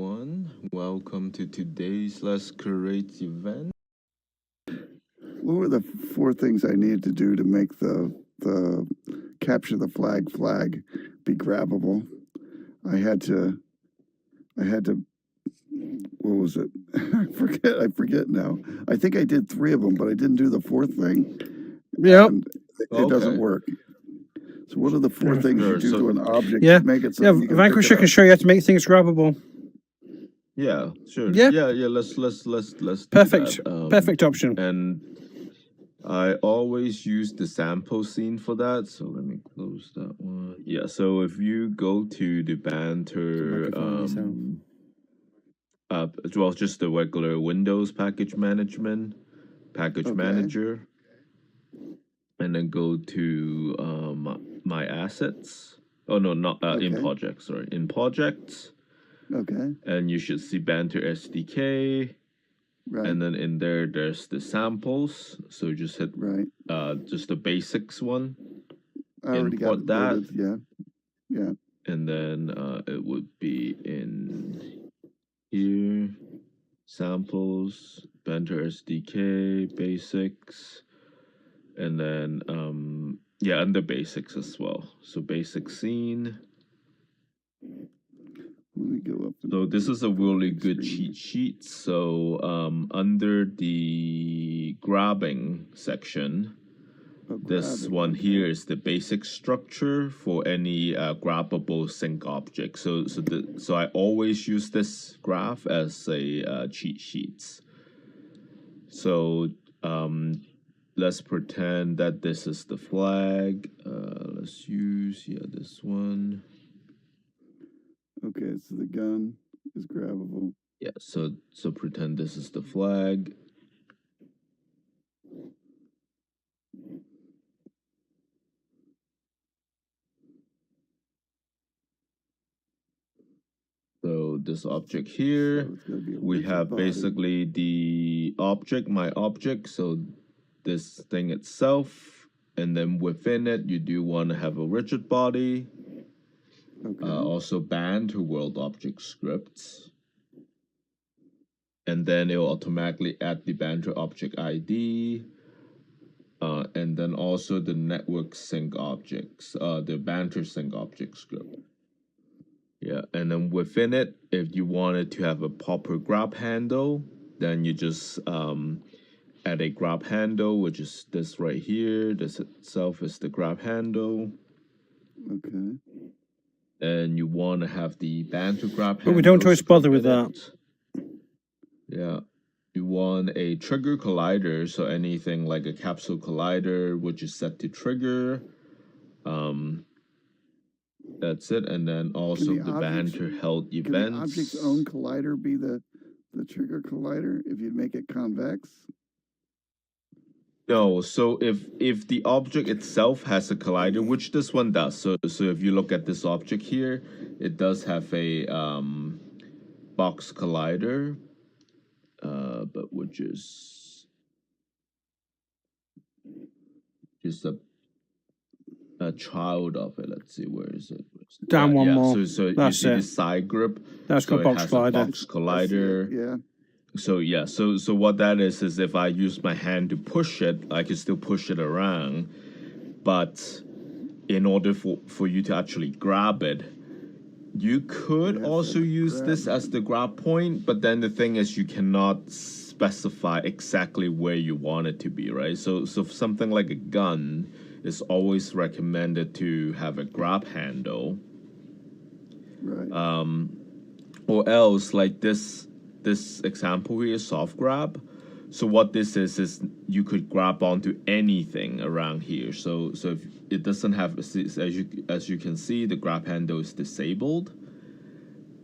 everyone. Welcome to today's Let's Create event. What were the 4 things I needed to do to make the capture the flag be grabbable? I had to. What was it? I forget now. I think I did 3 of them, but I didn't do the 4th thing. Yep. And it doesn't work. So what are the 4 things you do to an object Yeah. to make it so Yeah, you can Vanquisher can show you how to make things grabbable. Yeah, sure. Yeah. Yeah. Let's do Perfect. that. Perfect option. And I always use the sample scene for that. So let me close that one. Yeah. So if you go to the Banter, well, just the regular Windows package management, manager, and then go to my assets. Oh no, not in projects. Sorry, in projects. Okay. And you should see Banter SDK. Right. And then in there's the samples. So just hit just the basics one. I already got it that. Loaded. Yeah. And then it would be in here. Samples, Banter SDK, basics, and then under basics as well. So basic scene. Let me go up. So this is a really good cheat sheet. So under the grabbing section, this one here is the basic structure for any grabbable sync object. So I always use this graph as a cheat sheets. So let's pretend that this is the flag. Let's use this one. Okay, so the gun is grabbable. Yeah, so pretend this is the flag. So this object here, we have basically the object, my object, so this thing itself, and then within it, you do want to have a rigid body. Also Banter world object scripts. And then it will automatically add the Banter object ID. And then also the network sync objects, the Banter sync object script. Yeah, and then within it, if you wanted to have a proper grab handle, then you just add a grab handle, which is this right here. This itself is the grab handle. Okay. And you want to have the Banter grab handle. But we don't always bother with that. Yeah. You want a trigger collider, so anything like a capsule collider, which is set to trigger. That's it, and then also the Banter held events. Can the object's own collider be the trigger collider if you make it convex? No, so if the object itself has a collider, which this one does, so if you look at this object here, it does have a box collider, but which is just a child of it. Let's see, where is it? Down one more. So that's you see it. the side grip. That's got box collider. Box collider. Yeah. So what that is if I use my hand to push it, I can still push it around. But in order for you to actually grab it, you could also use this as the grab point, but then the thing is you cannot specify exactly where you want it to be, right? So something like a gun is always recommended to have a grab handle. Right. Or else like this example here, soft grab. So what this is you could grab onto anything around here. So if it doesn't have, as you can see, the grab handle is disabled,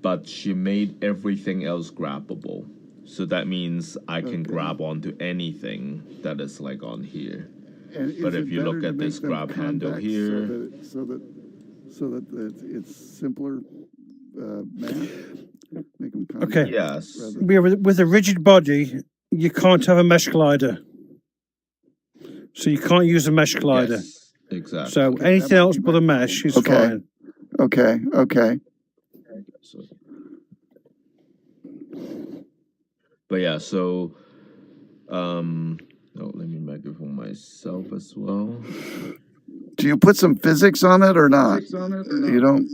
but she made everything else grabbable. So that means I can grab onto anything that is like on here. But if you look at this grab handle here, so that it's simpler math. Make them convex. Okay. Yes. With a rigid body, you can't have a mesh collider. So you can't use a mesh collider. Yes, exactly. So anything else but a mesh is fine. Okay. But yeah, so oh, let me microphone myself as well. Do you put some physics on it or not? You don't.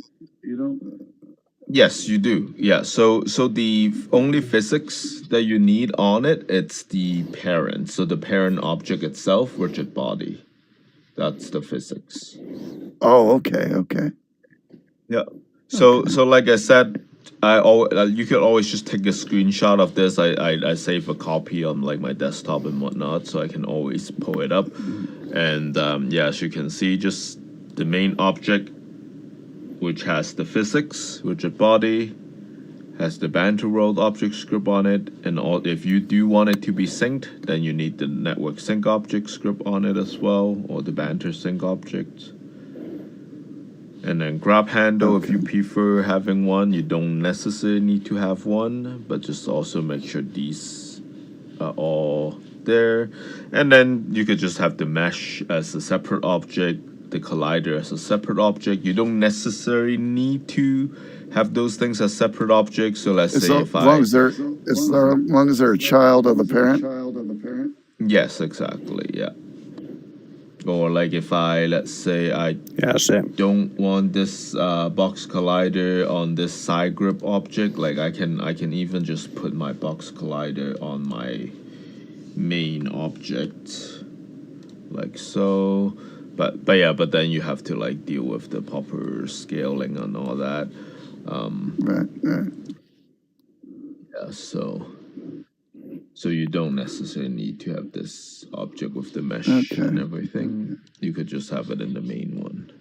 Yes, you do. Yeah. So the only physics that you need on it, it's the parent. So the parent object itself, rigid body. That's the physics. Oh, okay, okay. Yeah. So Okay. so like I said, you could always just take a screenshot of this. I save a copy on like my desktop and whatnot, so I can always pull it up. And yeah, as you can see, just the main object, which has the physics, rigid body, has the Banter World object script on it, and all. If you do want it to be synced, then you need the network sync object script on it as well, or the Banter sync object. And then grab handle, if you prefer having one, you don't necessarily need to have one, but just also make sure these are all there. And then you could just have the mesh as a separate object, the collider as a separate object. You don't necessarily need to have those things as separate objects. So let's say if As long as they're a child of the parent. Yes, exactly, yeah. Or like if let's say I Yeah, that's it. don't want this box collider on this side grip object, like I can even just put my box collider on my main object, like so. But then you have to like deal with the proper scaling and all that. Right. Yeah, so you don't necessarily need to have this object with the mesh and everything. You could just have it in the main one.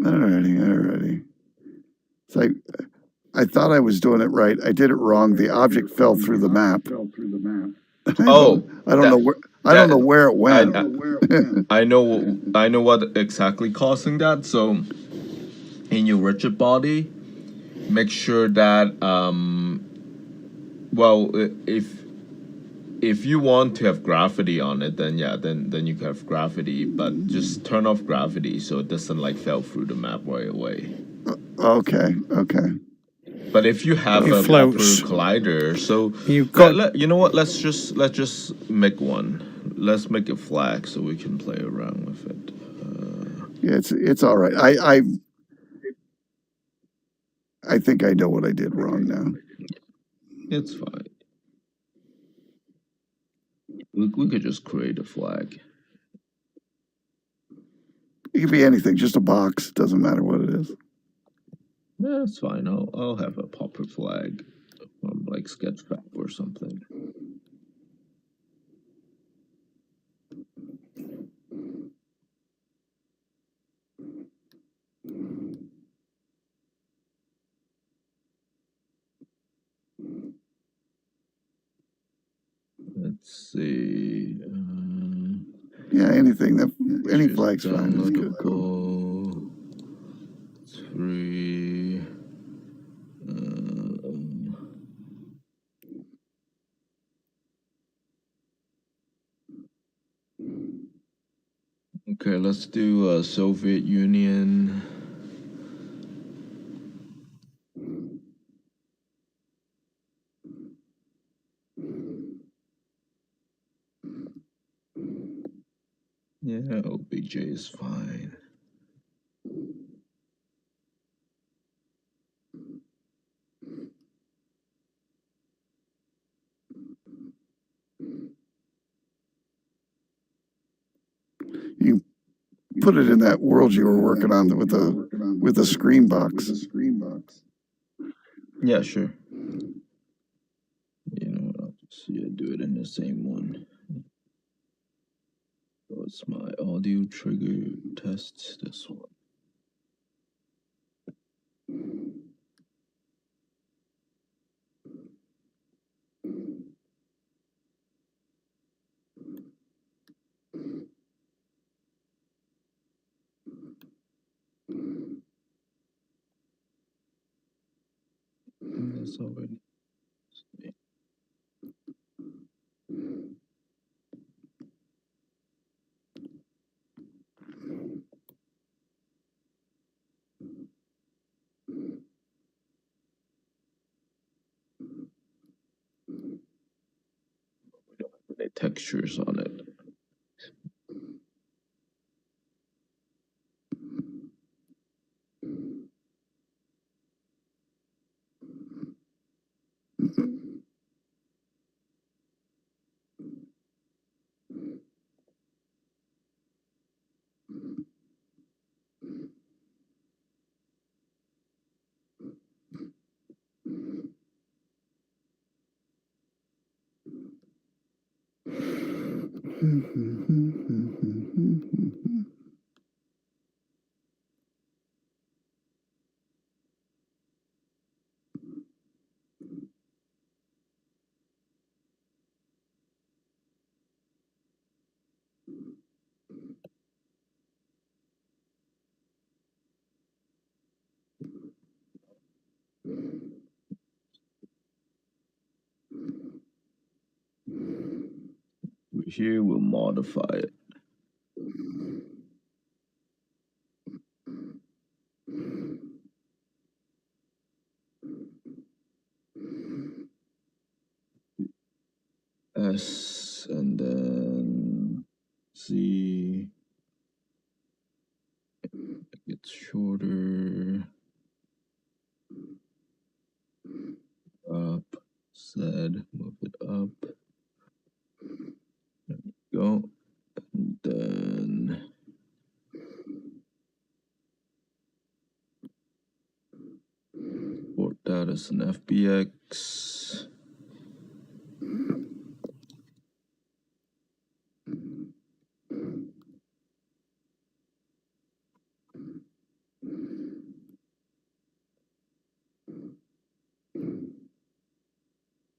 Alrighty. It's like I thought I was doing it right. I did it wrong. The object fell through the map. I don't know where it went. I know what exactly causing that. So in your rigid body, make sure that well, if you want to have gravity on it, then yeah, then you can have gravity, but just turn off gravity so it doesn't like fell through the map right away. Okay. But if you have It a floats. proper collider, so You've got you know what? Let's just make one. Let's make a flag so we can play around with it. Yeah, it's all right. I think I know what I did wrong now. It's fine. We could just create a flag. It could be anything, just a box. Doesn't matter what it is. Yeah, it's fine. I'll have a proper flag from like Sketchfab or something. Let's see. Yeah, anything any flag's fine. Is good. Downloadable. 3. Okay, let's do Soviet Union. Yeah, OBJ is fine. You put it in that world you were working on with the screen box. Yeah, sure. You know what? I'll just do it in the same one. So it's my audio trigger test. This one. That's already. textures on it. Here we'll modify it. S and then Z. It's shorter. Up, Z, move it up. There we go. And then import that as an FBX.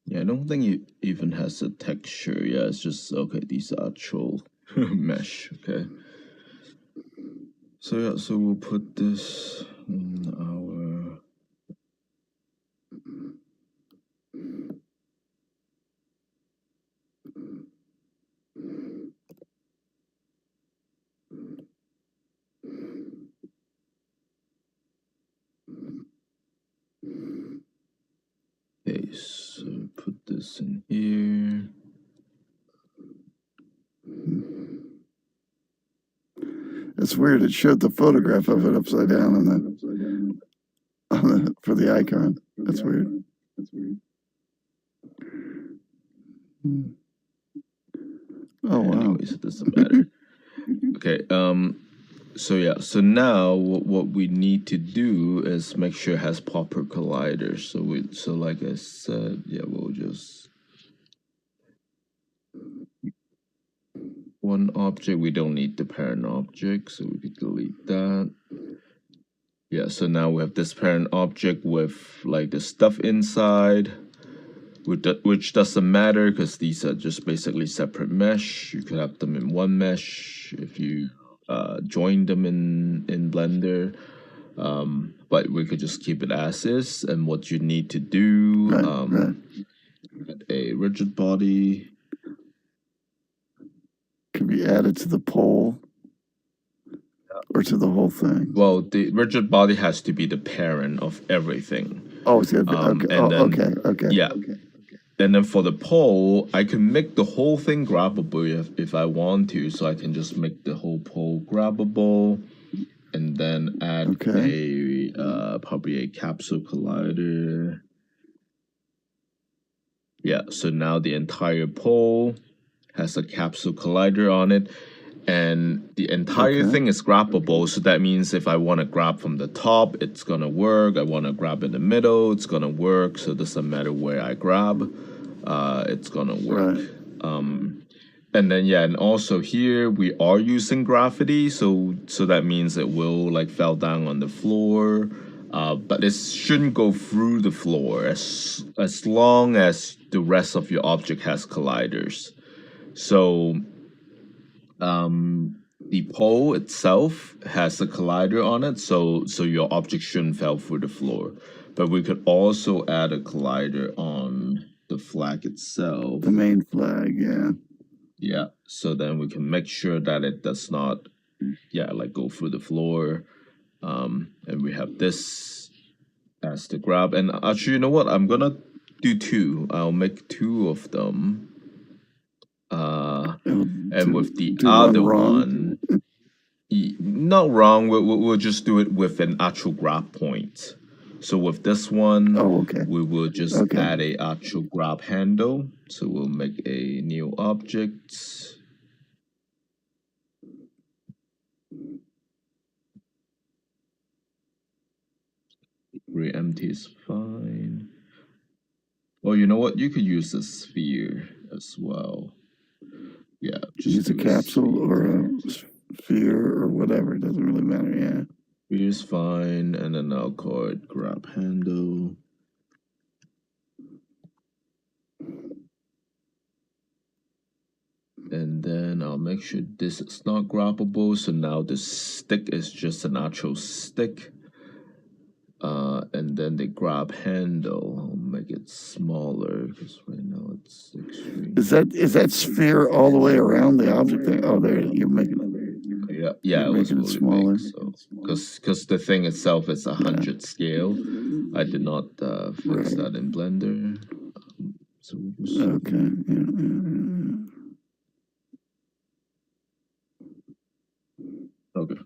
Yeah, I don't think it even has a texture. Yeah, it's just, okay, these are actual mesh, okay. So yeah, so we'll put this in our case. So put this in here. It's weird. It showed the photograph of it upside down for the icon. That's weird. Oh wow. Anyways, it doesn't matter. Okay. So yeah. So now what we need to do is make sure it has proper colliders. So like I said, yeah, we'll just one object. We don't need the parent object, so we could delete that. Yeah. So now we have this parent object with like the stuff inside. Which doesn't matter because these are just basically separate mesh. You could have them in one mesh if you join them in Blender, but we could just keep it as is. And what you need to do, add a rigid body. Can be added to the pole or to the whole thing. Well, the rigid body has to be the parent of everything. Oh, it's okay. Okay. Yeah. Okay. And then for the pole, I can make the whole thing grabbable if I want to. So I can just make the whole pole grabbable and then add a probably a capsule collider. Yeah, so now the entire pole has a capsule collider on it. And the entire thing is grabbable. So that means if I want to grab from the top, it's going to work. I want to grab in the middle, it's going to work. So it doesn't matter where I grab. It's gonna work. And then yeah, and also here we are using gravity, so that means it will like fell down on the floor, but it shouldn't go through the floor as long as the rest of your object has colliders. So the pole itself has a collider on it, so your object shouldn't fall through the floor. But we could also add a collider on the flag itself. The main flag, yeah. Yeah, so then we can make sure that it does not, like go through the floor. And we have this as the grab. And actually, you know what? I'm gonna do two. I'll make two of them. And with the do one other wrong? one, not wrong. We'll just do it with an actual grab point. So with this one, Oh, okay. we will just Okay. add a actual grab handle. So we'll make a new object. Re-empty is fine. Oh, you know what? You could use a sphere as well. Yeah, just Use a do capsule sphere. or a sphere or whatever. It doesn't really matter. Yeah. Sphere is fine, and then I'll call it grab handle. And then I'll make sure this is not grabbable. So now the stick is just an actual stick. And then the grab handle, I'll make it smaller because right now it's extreme. Is that sphere all the way around the object thing? Oh, there you're making it. Yeah, it was making it really smaller. big. So because the thing itself is 100 scale, I did not fix that in Blender. So we'll just Okay. okay.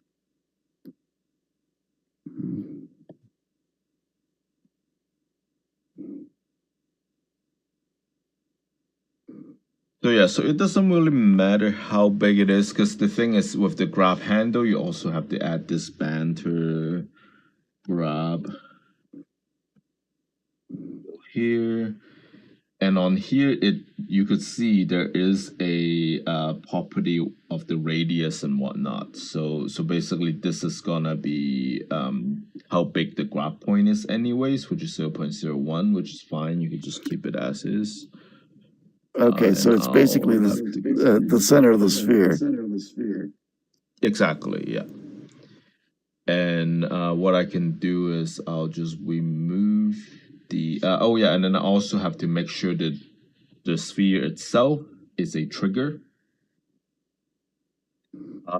So yeah, so it doesn't really matter how big it is, because the thing is with the grab handle, you also have to add this banter grab here, and on here you could see there is a property of the radius and whatnot. So basically this is gonna be how big the grab point is anyways, which is 0.01, which is fine. You can just keep it as is. Okay, so it's basically the center of the sphere. Exactly, yeah. And what I can do is I'll just remove the oh yeah, and then I also have to make sure that the sphere itself is a trigger,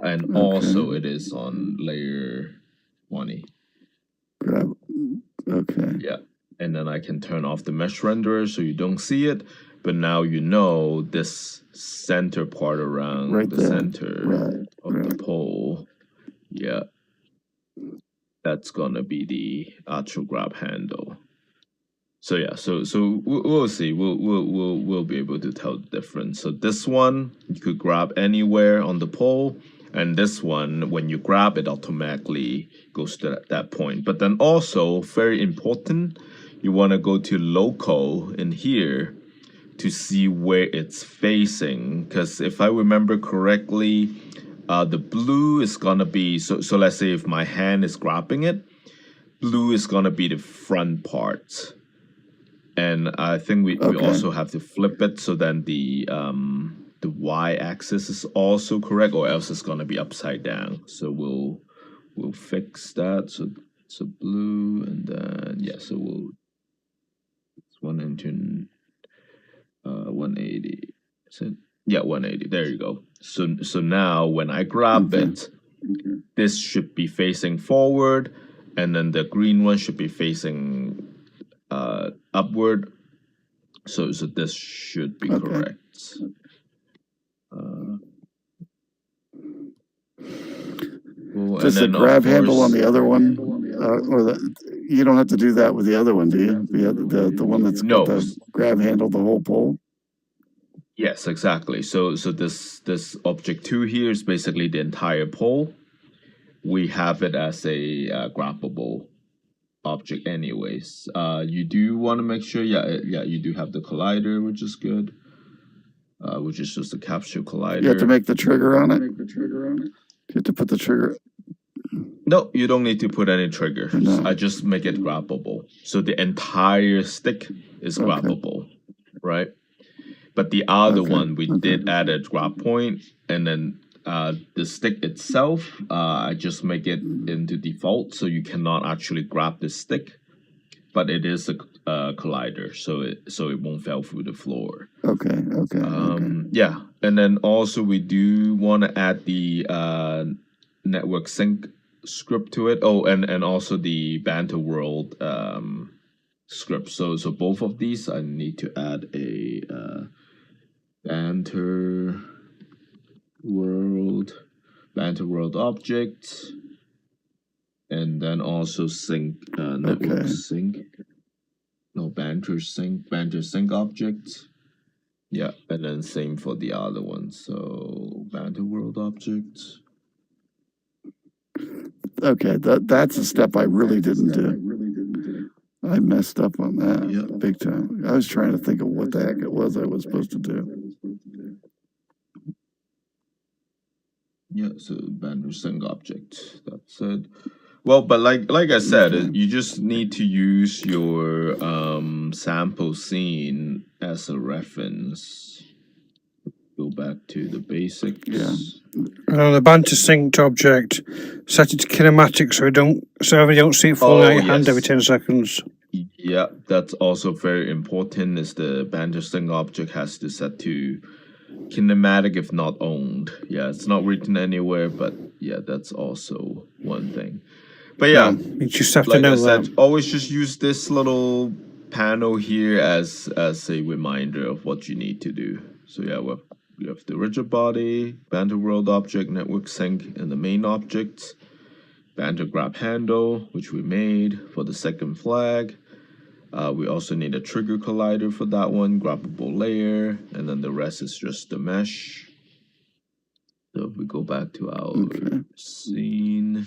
and also it is on layer 20. Okay. Yeah, and then I can turn off the mesh renderer so you don't see it, but now you know this center part around the center of the pole. Yeah, that's gonna be the actual grab handle. So yeah, so we'll see. We'll be able to tell the difference. So this one you could grab anywhere on the pole, and this one when you grab it automatically goes to that point. But then also very important, you want to go to local in here to see where it's facing, because if I remember correctly, the blue is gonna be so let's say if my hand is grabbing it, blue is gonna be the front part. And I think we also have to flip it so then the y-axis is also correct, or else it's gonna be upside down. So we'll fix that. So blue, and then yeah, so it's 180. So yeah, 180. There you go. So now when I grab it, this should be facing forward, and then the green one should be facing upward. So this should be correct. Just the grab handle on the other one, you don't have to do that with the other one, do you? The one that's got the grab handle, the whole pole. Yes, exactly. So this object 2 here is basically the entire pole. We have it as a grabbable object anyways. You do want to make sure, you do have the collider, which is good. Which is just a capsule collider. You have to make the trigger on it? You have to put the trigger. No, you don't need to put any trigger. No. I just make it grabbable. So the entire stick is grabbable, right? But the other one, we did add a grab point, and then the stick itself, I just make it into default, so you cannot actually grab the stick, but it is a collider, so it won't fall through the floor. Okay. Yeah, and then also we do want to add the network sync script to it. Oh, and also the Banter World script. So both of these I need to add a Banter World object, and then also sync network Okay. sync. No, banter sync object. Yeah, and then same for the other one. So Banter World object. Okay, that's a step I really didn't do. I messed up on that big time. I was trying to think of what the heck it was I was supposed to do. Yeah, so Banter sync object. That's it. Well, but like I said, Okay. you just need to use your sample scene as a reference. Go back to the basics. Yeah. The banter synced object, set it to kinematic so we don't see it falling out your hand every 10 seconds. Yeah, that's also very important. Is the banter sync object has to set to kinematic if not owned. Yeah, it's not written anywhere, but yeah, that's also one thing. But yeah, You just have to like know I said, that. always just use this little panel here as a reminder of what you need to do. So yeah, we have the rigid body, Banter World object, network sync, and the main object. Banter grab handle, which we made for the second flag. We also need a trigger collider for that one, grabbable layer, and then the rest is just the mesh. So if we go back to our scene,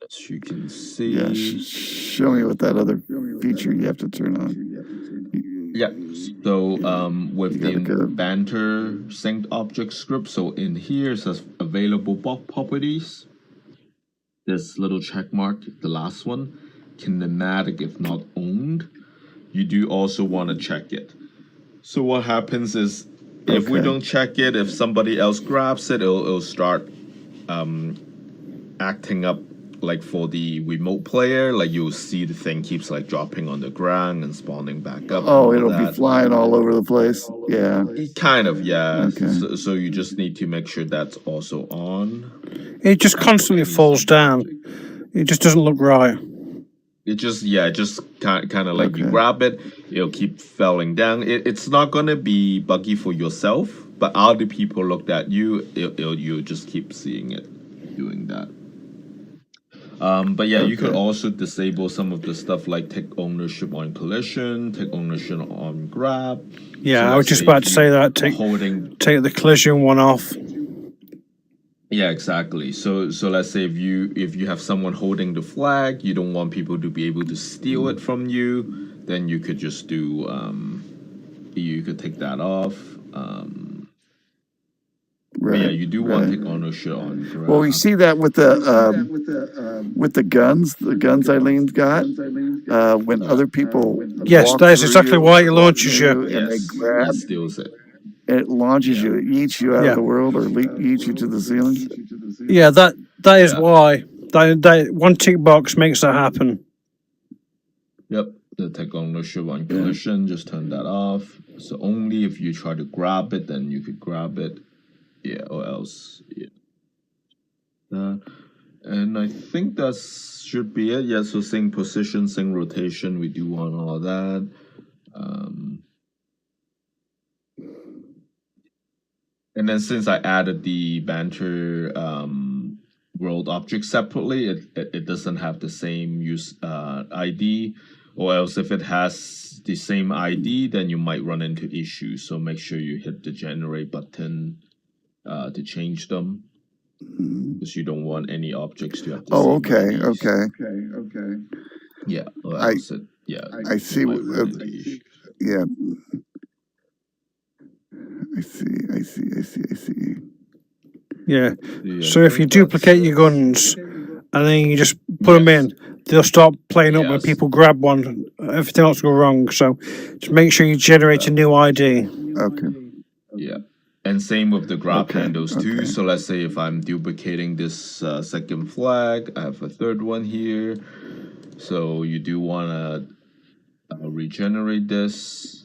as you can see. Yeah, show me what that other feature you have to turn on. Yeah, so with the go. Banter synced object script, so in here it says available properties. This little check mark, the last one, kinematic if not owned. You do also want to check it. So what happens is if we don't check it, if somebody else grabs it, it'll start acting up like for the remote player. Like you'll see the thing keeps like dropping on the ground and spawning back up. Oh, it'll be flying all over the place. Yeah. Kind of, yeah. Okay. So you just need to make sure that's also on. It just constantly falls down. It just doesn't look right. It just kind of like you grab it, it'll keep falling down. It's not gonna be buggy for yourself, but other people looked at you, you'll just keep seeing it doing that. But yeah, you could also disable some of the stuff like take ownership on collision, take ownership on grab. Yeah, So I was just about to say that. Take the collision one off. Yeah, exactly. So let's say if you have someone holding the flag, you don't want people to be able to steal it from you, then you could just do you could take that off. But yeah, you do want to take ownership on grab. Well, we see that with the guns Eileen's got. When other people yes, that's exactly why it launches you. And they grab, it steals it. It launches you, eats you out of the world, or eats you to the ceiling. Yeah, that is why. That one tick box makes that happen. Yep, the take ownership on collision, just turn that off. So only if you try to grab it, then you could grab it. Yeah, or else, yeah. And I think that should be it. Yeah, so sync position, sync rotation, we do want all that. And then since I added the Banter world object separately, it doesn't have the same use ID, or else if it has the same ID, then you might run into issues. So make sure you hit the generate button to change them, because you don't want any objects to have the same IDs. Okay. Yeah, or else I see. Yeah. I see. Yeah. So if you duplicate your guns and then you just put them in, they'll start playing up when people grab one. Everything else will go wrong. So just make sure you generate a new ID. Okay. Yeah. And same with the grab handles too. So let's say if I'm duplicating this second flag, I have a third one here. So you do want to regenerate this.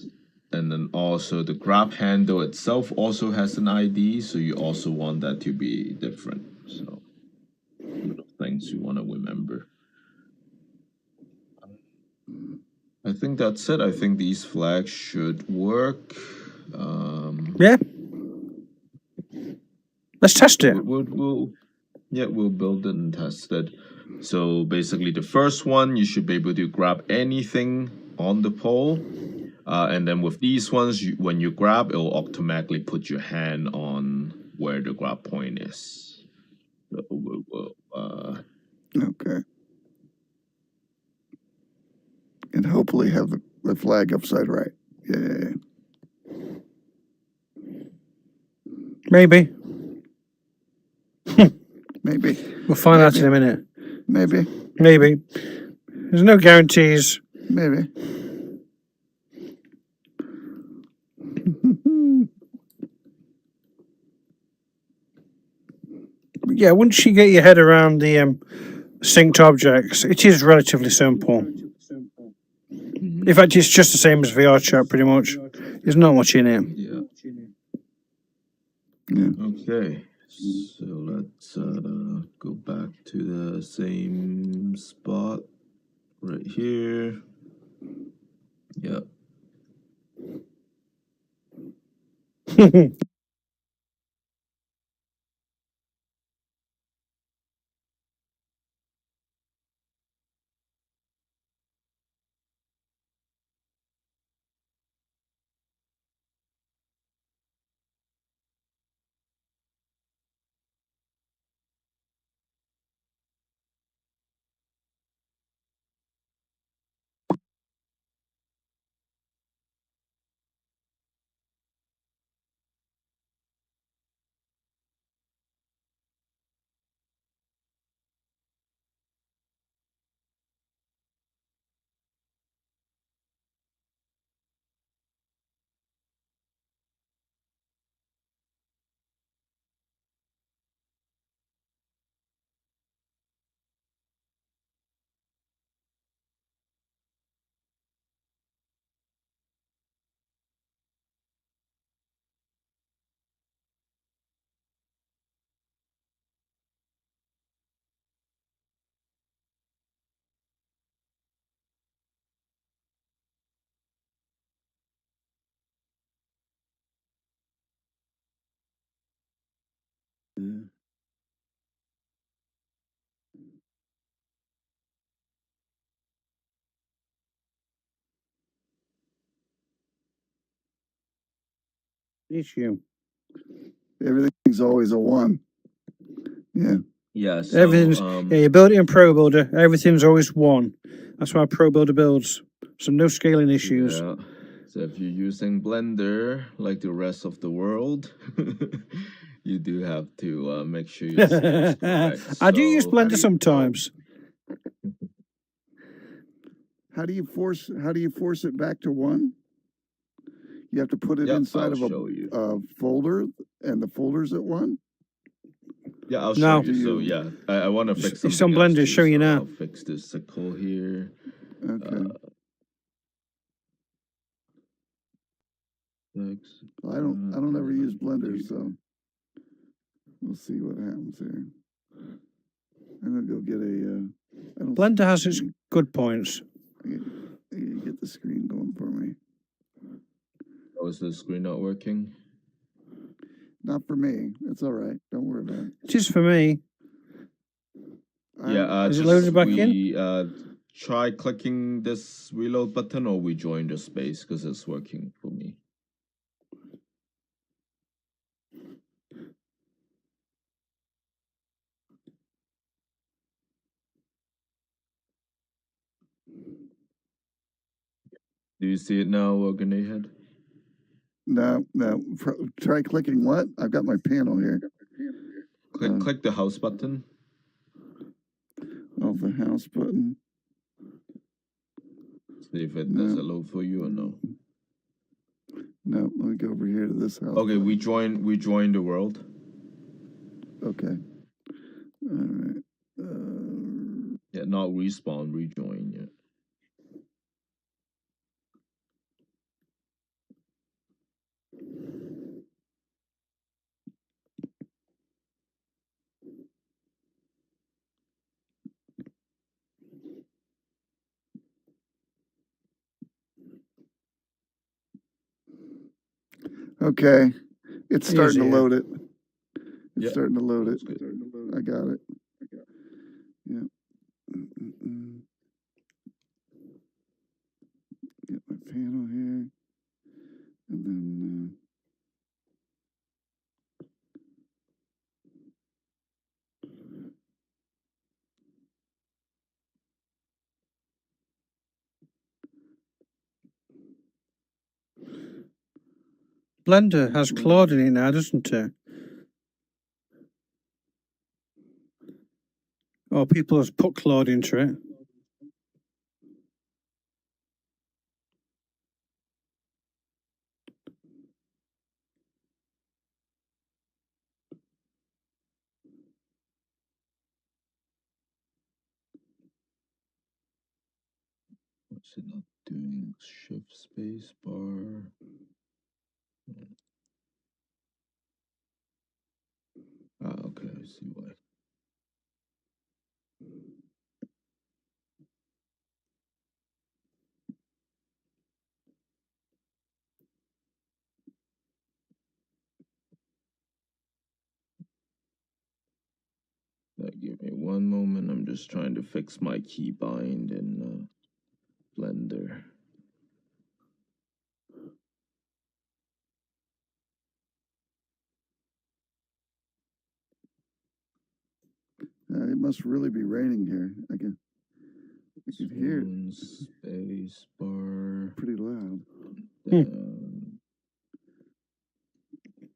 And then also the grab handle itself also has an ID, so you also want that to be different. So things you want to remember. I think that's it. I think these flags should work. Yeah. Let's test it. We'll build it and test it. So basically, the first one, you should be able to grab anything on the pole. And then with these ones, when you grab, it'll automatically put your hand on where the grab point is. So Okay. And hopefully have the flag upside right. Yeah. Maybe. Maybe. We'll find out in a minute. Maybe. Maybe. There's no guarantees. Maybe. Yeah, once you get your head around the synced objects, it is relatively simple. In fact, it's just the same as VR chat, pretty much. There's not much in it. yeah. Okay. So let's go back to the same spot right here. Yeah. Issue. Everything's always a 1. Yeah. Yeah. So Everything's you build it in Pro Builder. Everything's always 1. That's why Pro Builder builds. So no scaling issues. yeah. So if you're using Blender like the rest of the world, you do have to make sure your scale's correct. I do use So- Blender sometimes. How do you force it back to 1? You have to put it Yep, inside I'll of show you. a folder, and the folder's at 1. Yeah, I'll No. show you. So yeah, I want to fix something It's on else Blender, too, showing you so now. I'll fix this sickle here. Okay. Fix. Well, I don't ever use Blender, so we'll see what happens here. I'm gonna go get a. I don't see Blender the has its screen. good points. I gotta get the screen going for me. Oh, is the screen not working? Not for me. It's all right. Don't worry about it. It is for me. Yeah, Is it just loaded back in? try clicking this reload button or we join the space because it's working for me. Do you see it now, Grenade Head? No. Try clicking what? I've got my panel here. Click the house button. Oh, the house button. See if it does it load for you or no. No, let me go over here to this house. Okay, button. we join the world. Okay. All right. Yeah, not respawn, rejoin. Yeah. Okay, it's starting to Easier. load it. It's Yeah, starting to load that's it. good. I got it. Yeah. Get my panel here, and then. Blender has Claude in it now, doesn't it? Or people have put Claude into it. What's it not doing? Shift space bar. Ah, okay, I see why. Give me one moment. I'm just trying to fix my keybind in Blender. It must really be raining here. I can hear it. Space bar. Pretty loud.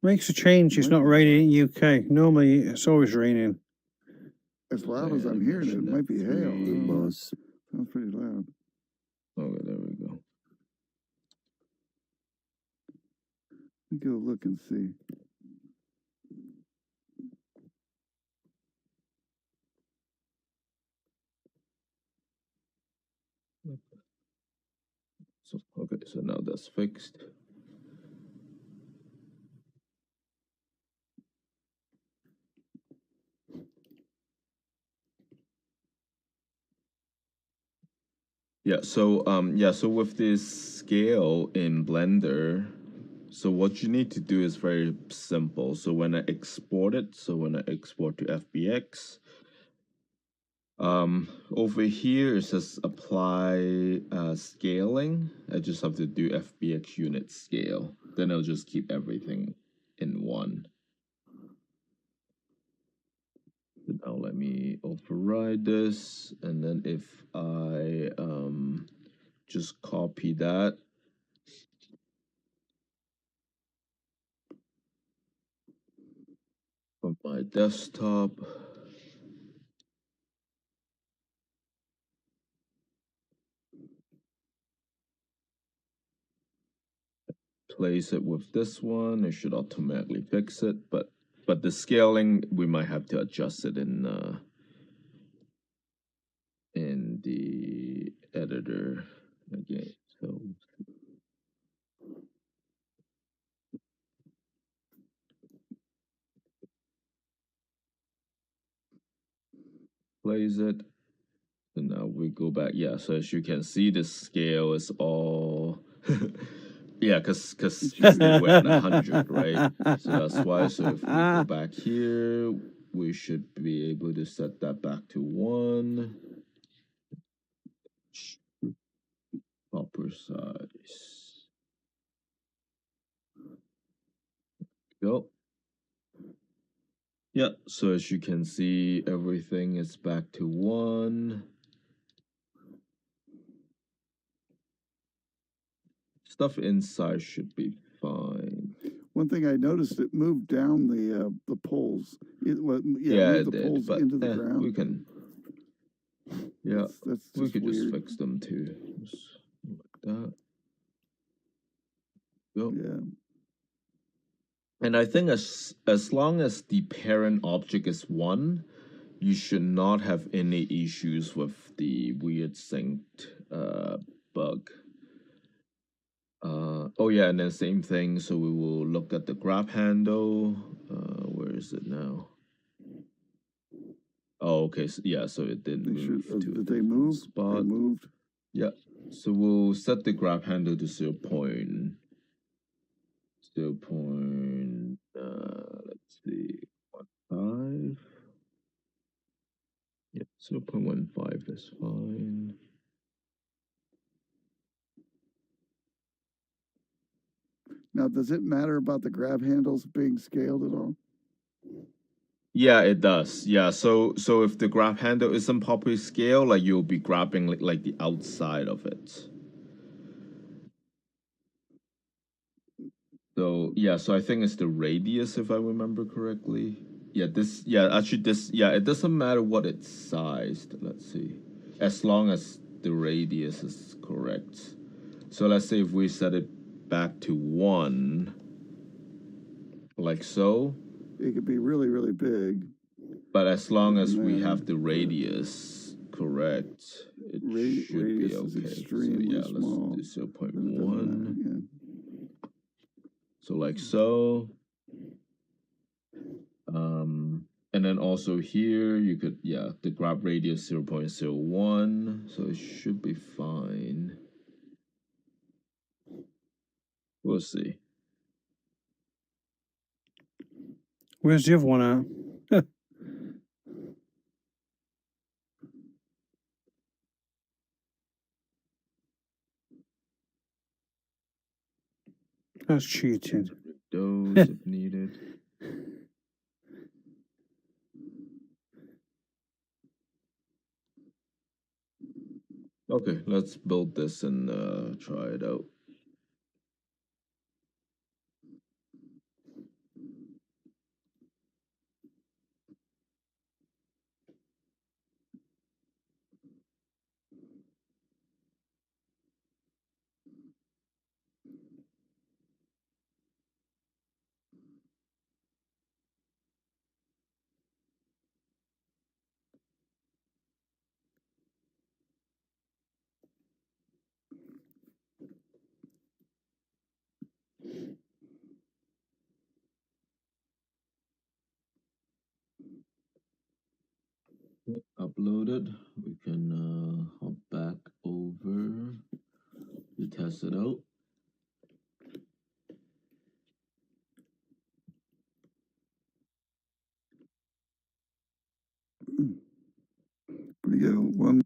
Makes a change. It's not raining in UK. Normally, it's always raining. As loud as I'm hearing it, it might be hail. Sounds pretty loud. Okay, there we go. Let me go look and see. So, okay, so now that's fixed. Yeah, so with this scale in Blender, so what you need to do is very simple. So when I export it, when I export to FBX, over here it says apply scaling. I just have to do FBX unit scale. Then I'll just keep everything in one. So now let me override this, and then if I just copy that. From my desktop. Place it with this one, it should automatically fix it, but the scaling we might have to adjust it in the editor again. So place it. And now we go back. Yeah, so as you can see, the scale is all yeah, because we're at 100, right? So that's why. So if we go back here, we should be able to set that back to 1. Proper size. Go. Yeah, so as you can see, everything is back to 1. Stuff inside should be fine. One thing I noticed, it moved down the poles. It moved the poles into the ground. We can. Yeah, that's we could weird. just fix them too, just like that. Go. Yeah. And I think as long as the parent object is 1, you should not have any issues with the weird synced bug. Oh yeah, and then same thing. So we will look at the grab handle. Where is it now? Oh, okay. So, yeah, so it did move to did they move? Spot. They moved. Yeah. So we'll set the grab handle to 0.0 let's see, 1.5. Yeah, 0.15 is fine. Now, does it matter about the grab handles being scaled at all? Yeah, it does. Yeah, so if the grab handle isn't properly scaled, like you'll be grabbing like the outside of it. So yeah, so I think it's the radius if I remember correctly. Yeah, it doesn't matter what it's sized, let's see. As long as the radius is correct. So let's say if we set it back to 1, like so. It could be really, really big. But as long as we have the radius correct, it should be radius is okay. So extremely yeah, small, let's do but it doesn't matter, 0.1. yeah. So like so. And then also here you could, yeah, the grab radius 0.01, so it should be fine. We'll see. Where's the other one at? That's cheating. Those if needed. Okay, let's build this and try it out. Uploaded. We can hop back over to test it out. We go one.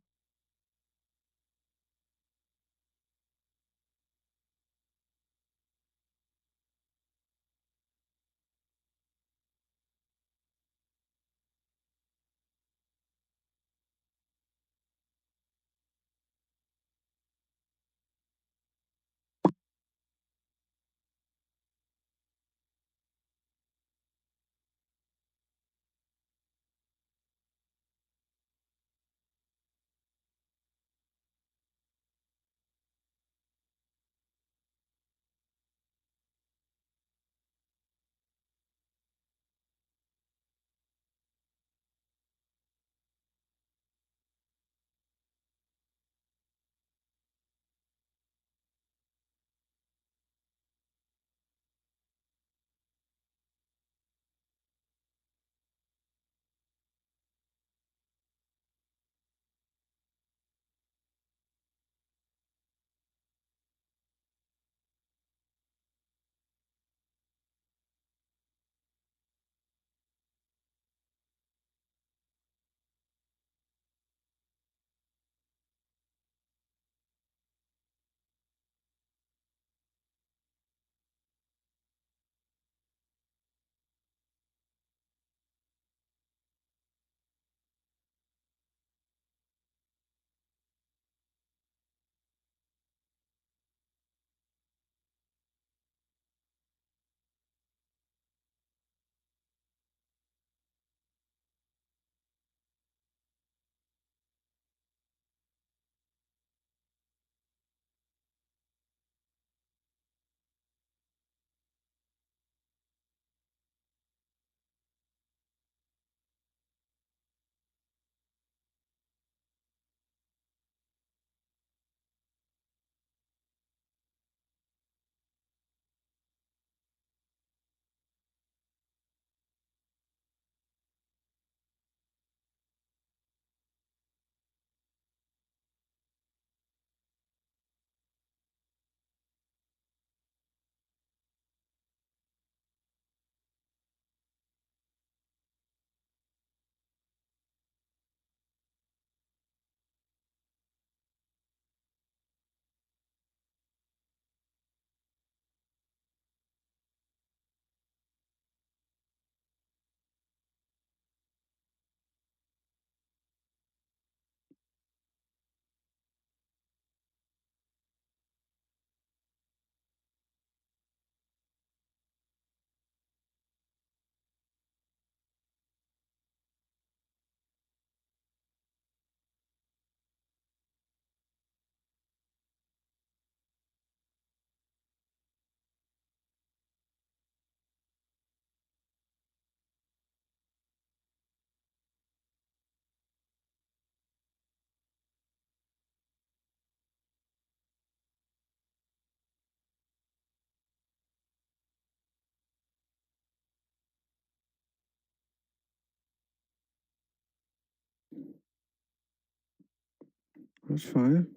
That's fine.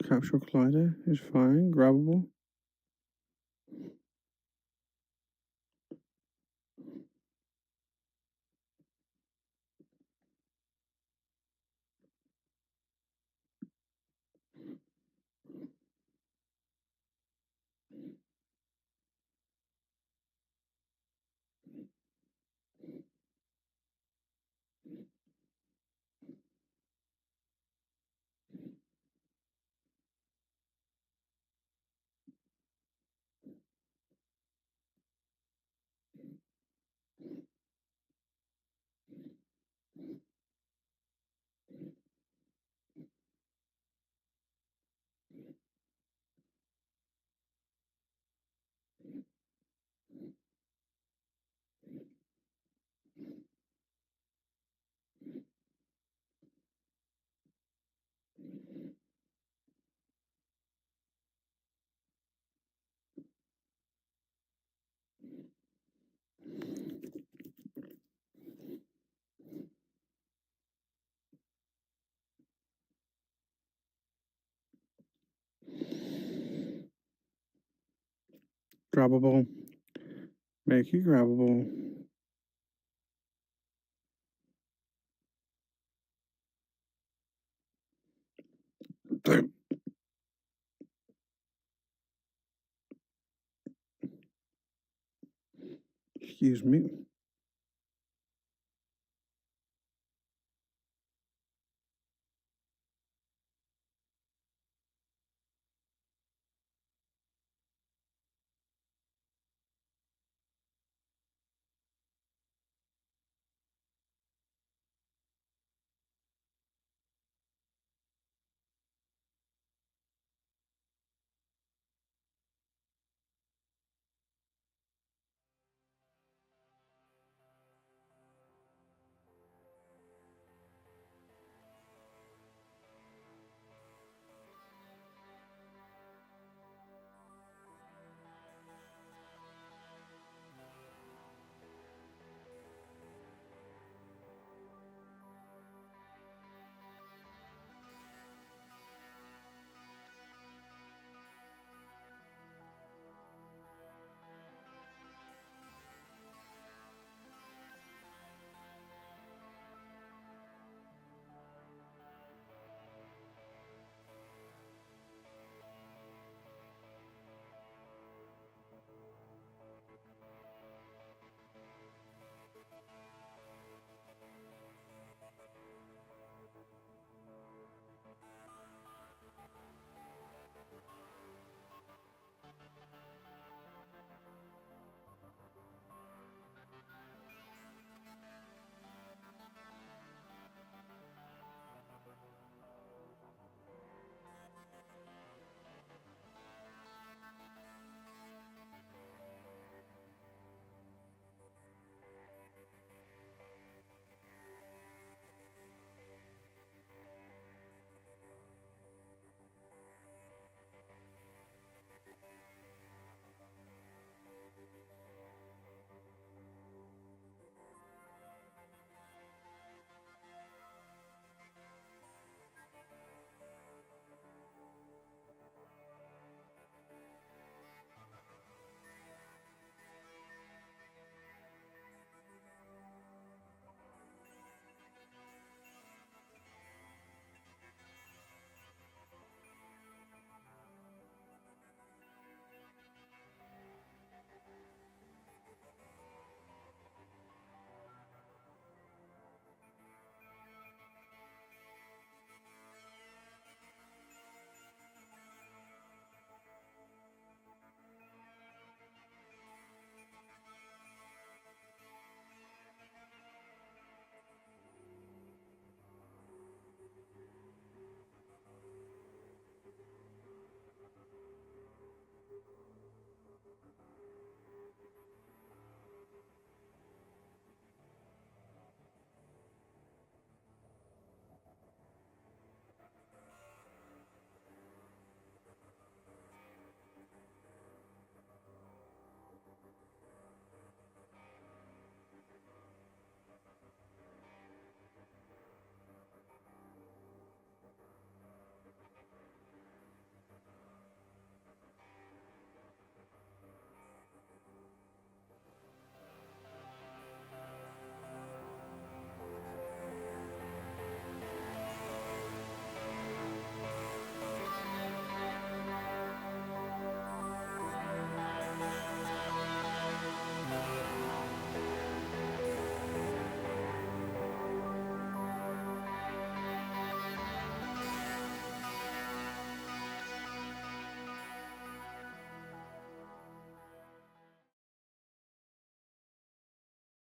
Capsule collider is fine. Grabbable. Grabbable. Make it grabbable. Excuse me.